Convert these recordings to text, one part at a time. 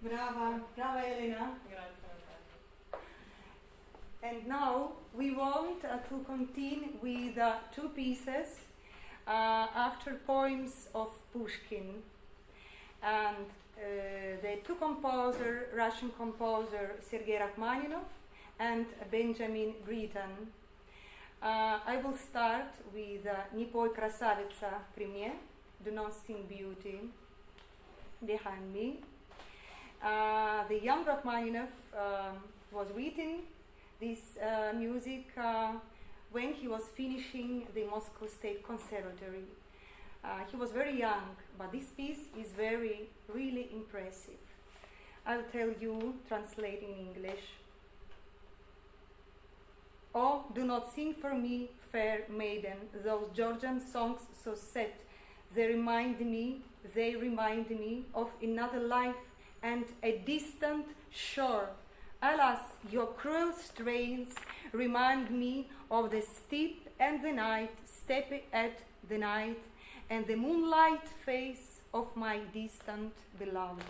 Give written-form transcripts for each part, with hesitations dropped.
Brava, brava Elena. Grazie. And now we want to continue with two pieces after poems of Pushkin. And the two composers, Russian composer Sergei Rachmaninoff and Benjamin Britten. I will start with "Не пой, красавица, при мне," "Do not sing, beauty," behind me. The young Rachmaninoff was writing this music when he was finishing the Moscow State Conservatory. He was very young, but this piece is really impressive. I'll tell you, translate in English. Oh, do not sing for me, fair maiden, those Georgian songs so sad. They remind me of another life and a distant shore. Alas, your cruel strains remind me of the steep and the night, step at the night, and the moonlight face of my distant beloved.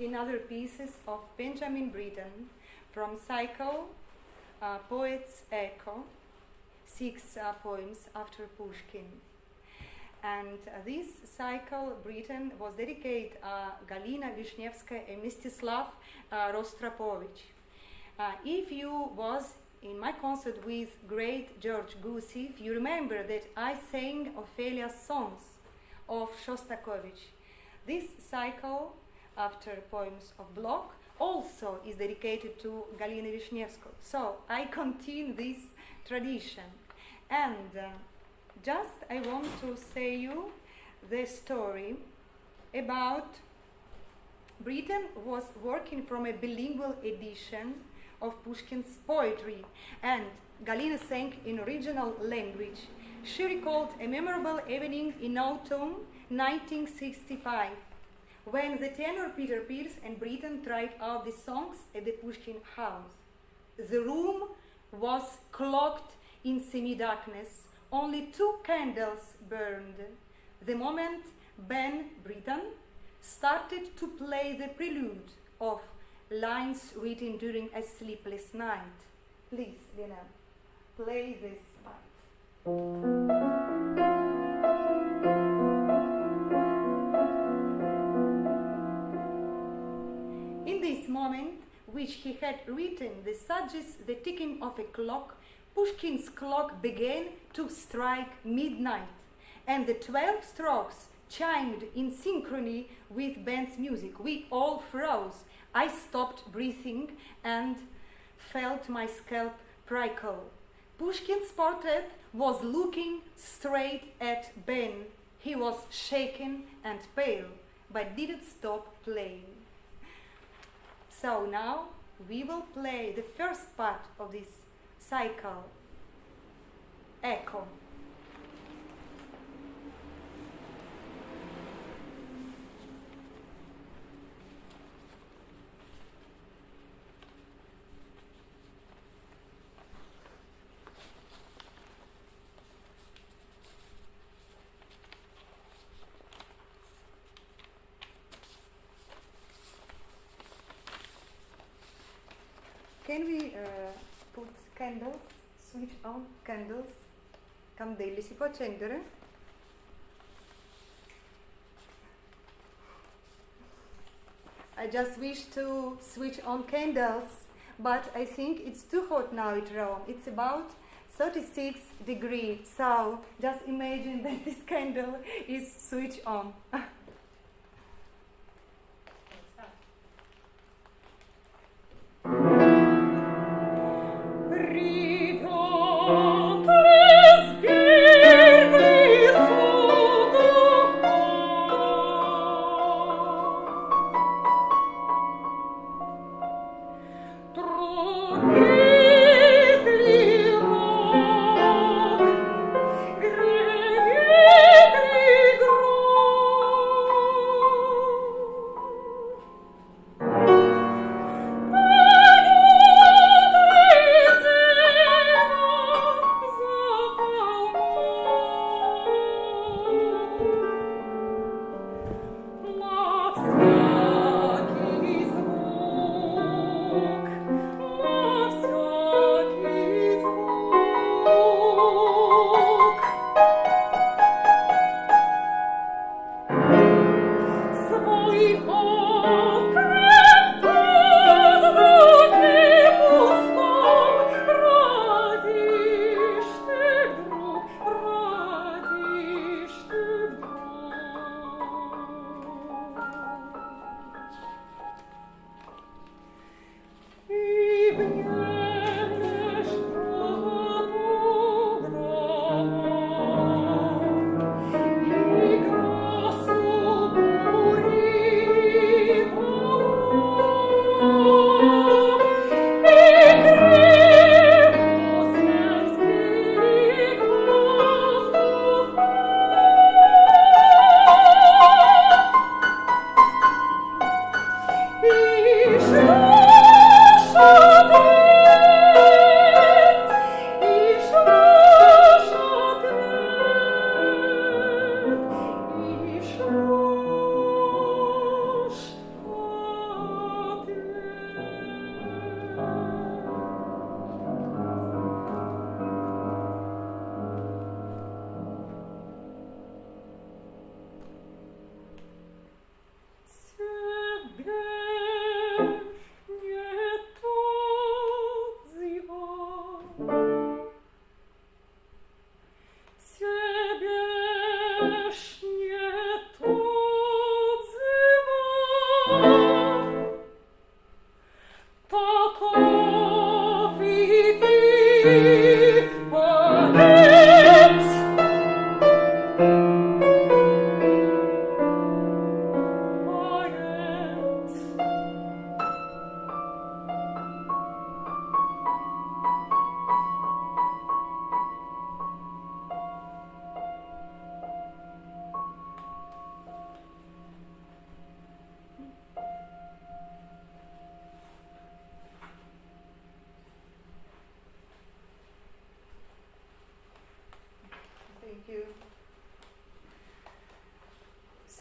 in other pieces of Benjamin Britten from cycle Poet's Echo, 6 poems after Pushkin. And this cycle, Britten, was dedicated Galina Vishnevskaya and Mstislav Rostropovich. If you was in my concert with great George Gusiev, you remember that I sang Ophelia's songs of Shostakovich. This cycle, after poems of Bloch, also is dedicated to Galina Vishnevskaya. So I continue this tradition. And just I want to say you the story about Britten was working from a bilingual edition of Pushkin's poetry, and Galina sang in original language. She recalled a memorable evening in autumn 1965, when the tenor Peter Pears and Britten tried out the songs at the Pushkin house. The room was cloaked in semi-darkness. Only 2 candles burned. The moment Ben Britten started to play the prelude of lines written during a sleepless night. Please, Lena, play this part. In this moment, which he had written, the suggests the ticking of a clock, Pushkin's clock began to strike midnight, and the 12 strokes chimed in synchrony with Ben's music. We all froze. I stopped breathing and felt my scalp prickle. Pushkin's portrait was looking straight at Ben. He was shaken and pale, but didn't stop playing. So now we will play the first part of this cycle, Echo. Can we put candles, switch on candles? Candele si può accendere? I just wish to switch on candles, but I think it's too hot now at Rome. It's about 36 degrees, so just imagine that this candle is switched on.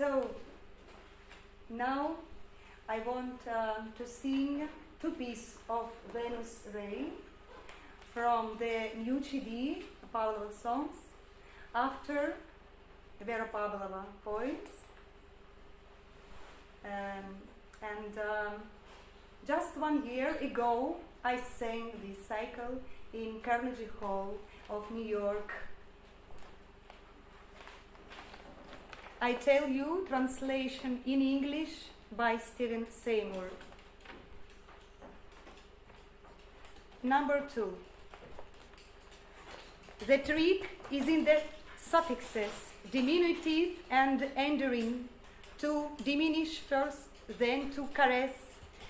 So now I want to sing two pieces of Venus Rey from the new CD, Pavlova songs, after Vera Pavlova poems. Just 1 year ago, I sang this cycle in Carnegie Hall of New York. I tell you, translation in English by Stephen Seymour. Number 2. The trick is in the suffixes, diminutive and endearing, to diminish first, then to caress,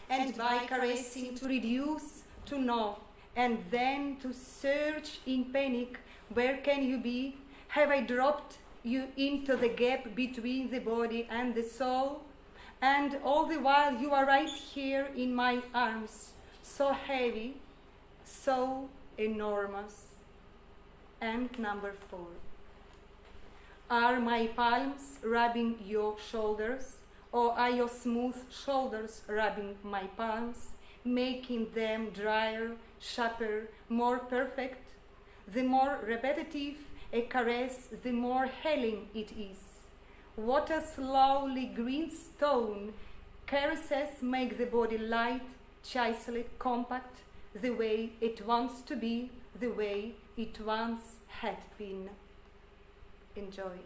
and by caressing to reduce to know, and then to search in panic, where can you be? Have I dropped you into the gap between the body and the soul? And all the while you are right here in my arms, so heavy, so enormous. And number 4. Are my palms rubbing your shoulders, or are your smooth shoulders rubbing my palms, making them drier, sharper, more perfect? The more repetitive a caress, the more healing it is. What a slowly green stone caresses make the body light, chiseled, compact, the way it wants to be, the way it once had been. Enjoy.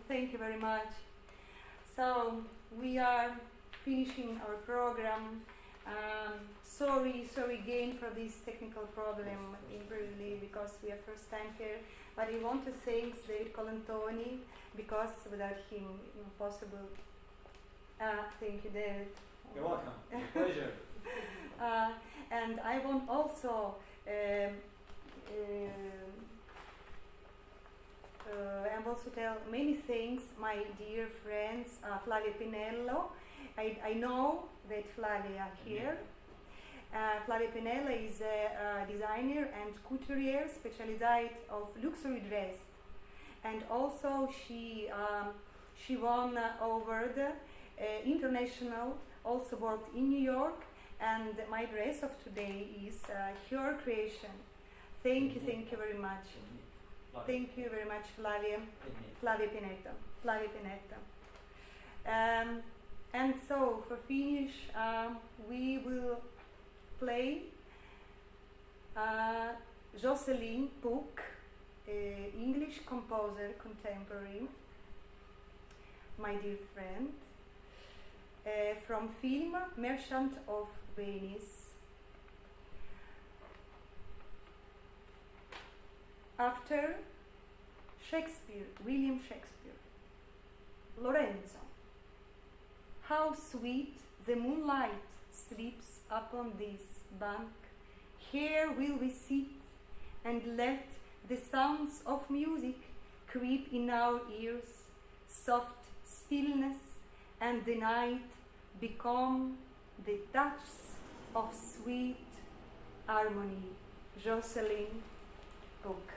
Thank you very much. So we are finishing our program. Sorry again for this technical problem in Berlin because we are first time here. But I want to thank David Colantoni because without him impossible. Thank you, David. You're welcome. Pleasure. And I want also tell many thanks my dear friends Flavia Pinello. I know that Flavia here. Flavia Pinello is a designer and couturier specialized of luxury dress, and also she won award international. Also worked in New York, and my dress of today is her creation. Thank you very much. Thank you very much, Flavia Pinetto. And so, for finish, we will play Jocelyn Pook, English composer, contemporary, my dear friend, from film Merchant of Venice. After Shakespeare, William Shakespeare, Lorenzo, how sweet the moonlight sleeps upon this bank. Here will we sit and let the sounds of music creep in our ears, soft stillness, and the night become the touch of sweet harmony. Jocelyn Pook.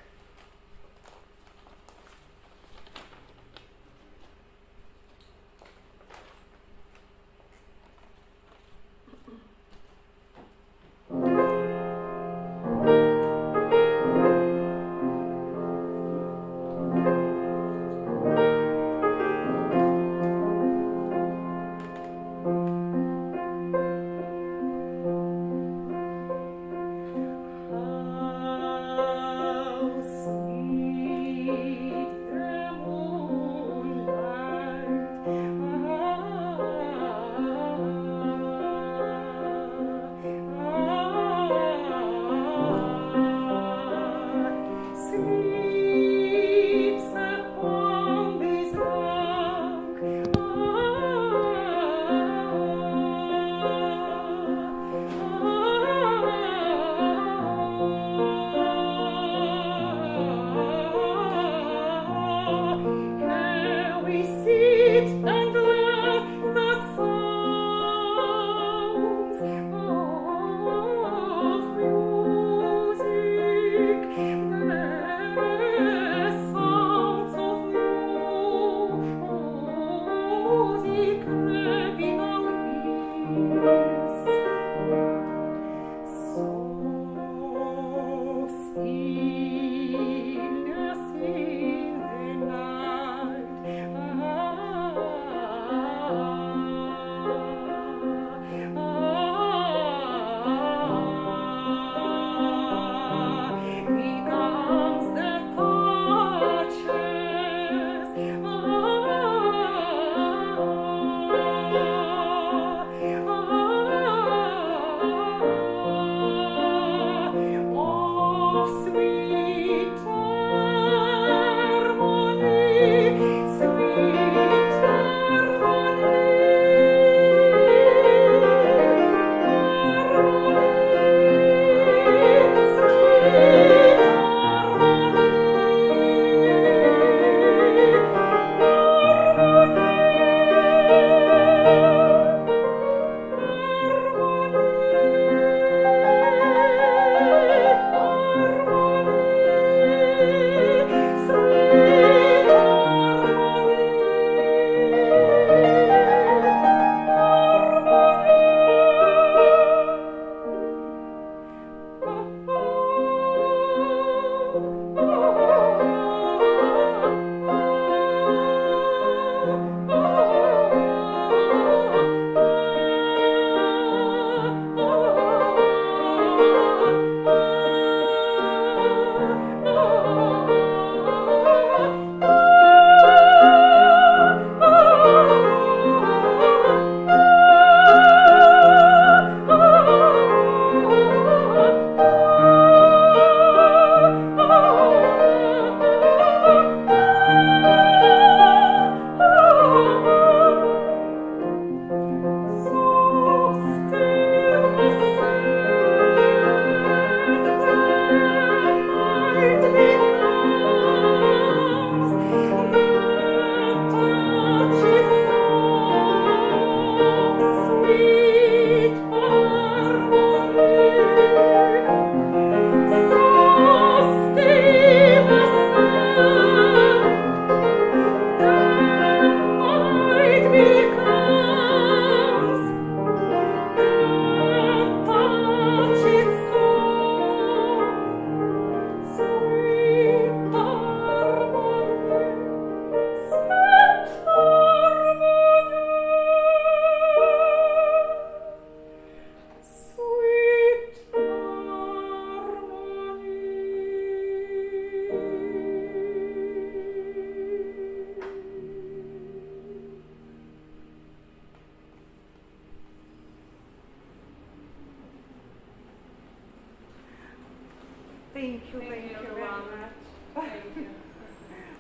Thank you Thank you, very everyone. much. Thank you.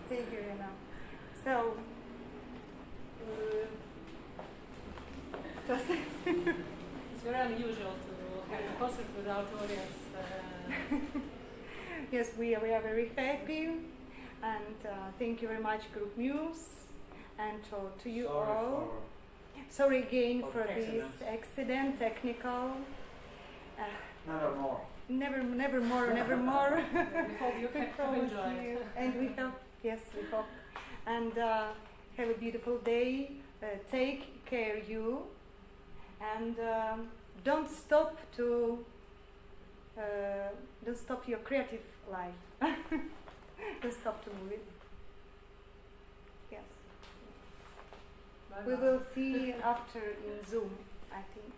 Thank you, Elena. So, just It's very unusual to have a concert without audience. yes, we are very happy, and thank you very much, Group Muse, and to you all. Sorry again for this accident, technical. Never more. Never more. We hope you have enjoyed it. And we hope, yes, we hope. And have a beautiful day. Take care, you. And don't stop your creative life. Don't stop to move it. Yes. Bye We bye. will see after in Zoom, I think.